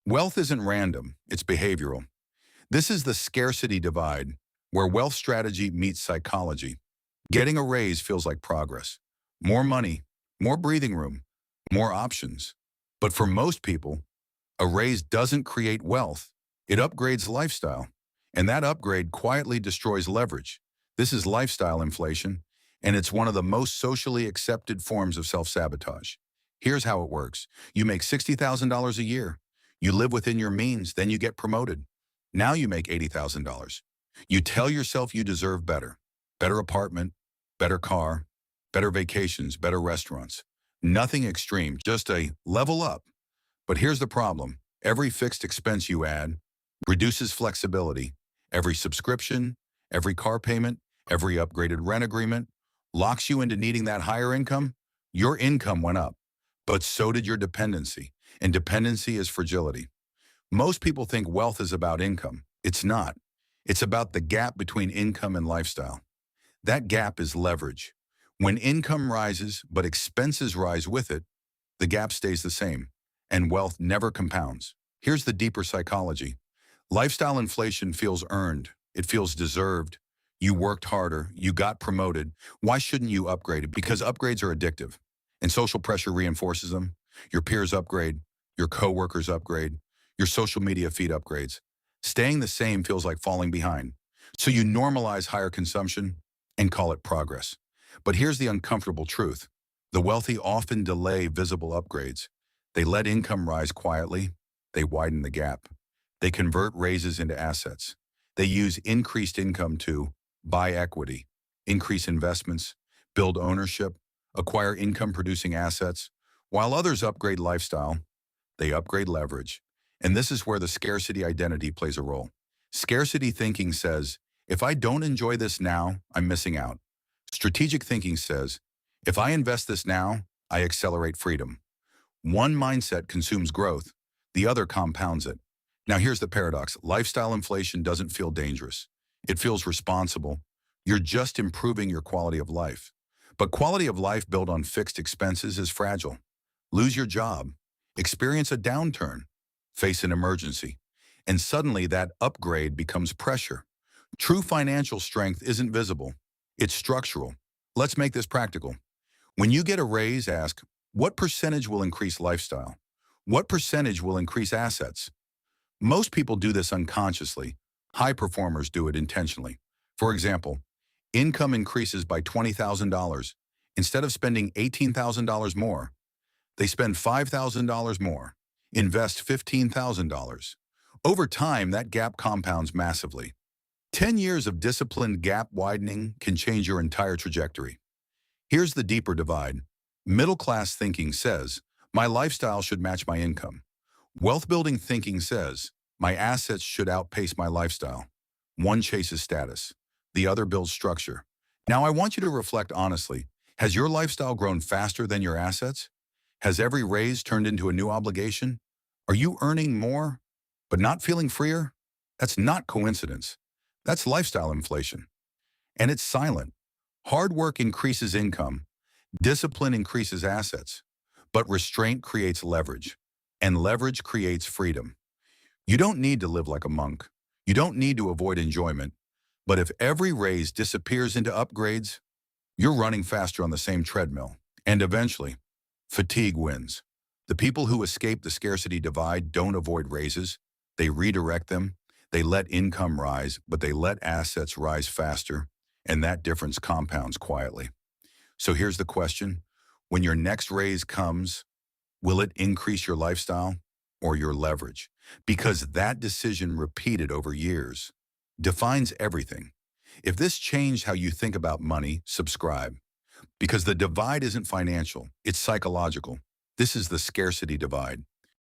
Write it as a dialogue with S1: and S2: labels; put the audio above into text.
S1: Wealth isn't random, it's behavioral. This is the scarcity divide, where wealth strategy meets psychology. Getting a raise feels like progress. More money, more breathing room, more options. But for most people, a raise doesn't create wealth. It upgrades lifestyle. And that upgrade quietly destroys leverage. This is lifestyle inflation, and it's one of the most socially accepted forms of self-sabotage. Here's how it works. You make $60,000 a year. You live within your means, then you get promoted. Now you make $80,000. You tell yourself you deserve better. Better apartment, better car, better vacations, better restaurants. Nothing extreme, just a level up. But here's the problem. Every fixed expense you add reduces flexibility. Every subscription, every car payment, every upgraded rent agreement locks you into needing that higher income. Your income went up, but so did your dependency. And dependency is fragility. Most people think wealth is about income. It's not. It's about the gap between income and lifestyle. That gap is leverage. When income rises, but expenses rise with it, the gap stays the same, and wealth never compounds. Here's the deeper psychology. Lifestyle inflation feels earned. It feels deserved. You worked harder. You got promoted. Why shouldn't you upgrade? Because upgrades are addictive, and social pressure reinforces them. Your peers upgrade. Your coworkers upgrade. Your social media feed upgrades. Staying the same feels like falling behind. So you normalize higher consumption and call it progress. But here's the uncomfortable truth. The wealthy often delay visible upgrades. They let income rise quietly. They widen the gap. They convert raises into assets. They use increased income to buy equity, increase investments, build ownership, acquire income-producing assets. While others upgrade lifestyle, they upgrade leverage. And this is where the scarcity identity plays a role. Scarcity thinking says, if I don't enjoy this now, I'm missing out. Strategic thinking says, if I invest this now, I accelerate freedom. One mindset consumes growth, the other compounds it. Now here's the paradox. Lifestyle inflation doesn't feel dangerous. It feels responsible. You're just improving your quality of life. But quality of life built on fixed expenses is fragile. Lose your job, experience a downturn, face an emergency, and suddenly that upgrade becomes pressure. True financial strength isn't visible. It's structural. Let's make this practical. When you get a raise, ask, what percentage will increase lifestyle? What percentage will increase assets? Most people do this unconsciously. High performers do it intentionally. For example, income increases by $20,000. Instead of spending $18,000 more, they spend $5,000 more. Invest $15,000. Over time, that gap compounds massively. 10 years of disciplined gap widening can change your entire trajectory. Here's the deeper divide. Middle-class thinking says, my lifestyle should match my income. Wealth-building thinking says, my assets should outpace my lifestyle. One chases status. The other builds structure. Now I want you to reflect honestly. Has your lifestyle grown faster than your assets? Has every raise turned into a new obligation? Are you earning more, but not feeling freer? That's not coincidence. That's lifestyle inflation. And it's silent. Hard work increases income. Discipline increases assets. But restraint creates leverage. And leverage creates freedom. You don't need to live like a monk. You don't need to avoid enjoyment. But if every raise disappears into upgrades, you're running faster on the same treadmill. And eventually, fatigue wins. The people who escape the scarcity divide don't avoid raises. They redirect them. They let income rise, but they let assets rise faster. And that difference compounds quietly. So here's the question. When your next raise comes, will it increase your lifestyle or your leverage? Because that decision repeated over years defines everything. If this changed how you think about money, subscribe. Because the divide isn't financial, it's psychological. This is the scarcity divide.